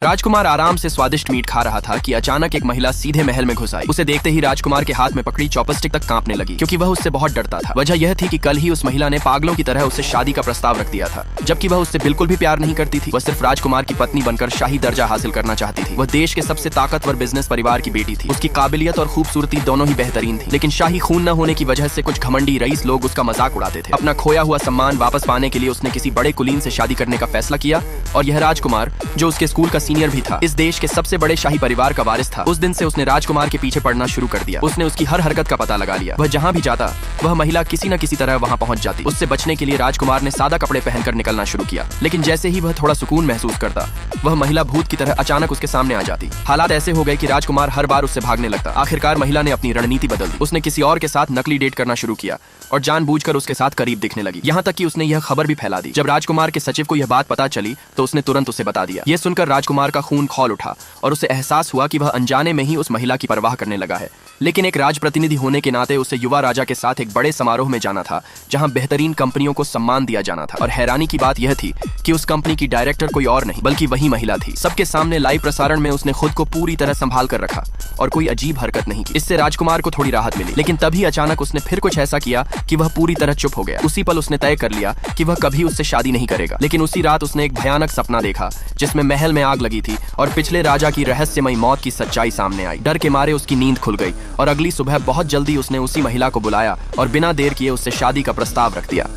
राजकुमार आराम से स्वादिष्ट मीट खा रहा था कि अचानक एक महिला सीधे महल में घुस आई। उसे देखते ही राजकुमार के हाथ में पकड़ी चॉपस्टिक तक कांपने लगी, क्योंकि वह उससे बहुत डरता था। वजह यह थी कि कल ही उस महिला ने पागलों की तरह उससे शादी का प्रस्ताव रख दिया था, जबकि वह उससे बिल्कुल भी प्यार नहीं करती थी। वह सिर्फ राजकुमार की पत्नी बनकर शाही दर्जा हासिल करना चाहती थी। वह देश के सबसे ताकतवर बिजनेस परिवार की बेटी थी। उसकी काबिलियत और खूबसूरती दोनों ही बेहतरीन थी, लेकिन शाही खून न होने की वजह से कुछ घमंडी रईस लोग उसका मजाक उड़ाते थे। अपना खोया हुआ सम्मान वापस पाने के लिए उसने किसी बड़े कुलीन से शादी करने का फैसला किया, और यह राजकुमार, जो उसके स्कूल का सीनियर भी था, इस देश के सबसे बड़े शाही परिवार का वारिस था। उस दिन से उसने राजकुमार के पीछे पड़ना शुरू कर दिया। उसने उसकी हर हरकत का पता लगा लिया। वह जहाँ भी जाता, वह महिला किसी न किसी तरह वहाँ पहुँच जाती। उससे बचने के लिए राजकुमार ने सादा कपड़े पहनकर निकलना शुरू किया, लेकिन जैसे ही वह थोड़ा सुकून महसूस करता, वह महिला भूत की तरह अचानक उसके सामने आ जाती। हालात ऐसे हो गए कि राजकुमार हर बार उससे भागने लगता। आखिरकार महिला ने अपनी रणनीति बदल दी। उसने किसी और के साथ नकली डेट करना शुरू किया और जानबूझकर उसके साथ करीब दिखने लगी। यहाँ तक कि उसने यह खबर भी फैला दी। जब राजकुमार के सचिव को यह बात पता चली तो उसने तुरंत उसे बता दिया। यह सुनकर राजकुमार का खून खौल उठा और उसे एहसास हुआ कि वह अनजाने में ही उस महिला की परवाह करने लगा है। लेकिन एक राजप्रतिनिधि होने के नाते उसे युवा राजा के साथ एक बड़े समारोह में जाना था, जहां बेहतरीन कंपनियों को सम्मान दिया जाना था। और हैरानी की बात यह थी कि उस कंपनी की डायरेक्टर कोई और नहीं बल्कि वही महिला थी। सबके सामने लाइव प्रसारण में उसने खुद को पूरी तरह संभाल कर रखा और कोई अजीब हरकत नहीं की। इससे राजकुमार को थोड़ी राहत मिली, लेकिन तभी अचानक उसने फिर कुछ ऐसा किया कि वह पूरी तरह चुप हो गया। उसी पल उसने तय कर लिया कि वह कभी उससे शादी नहीं करेगा। लेकिन उसी रात उसने एक भयानक सपना देखा, जिसमें महल में आग लगी थी और पिछले राजा की रहस्यमयी मौत की सच्चाई सामने आई। डर के मारे उसकी नींद खुल गई और अगली सुबह बहुत जल्दी उसने उसी महिला को बुलाया और बिना देर किए उससे शादी का प्रस्ताव रख दिया।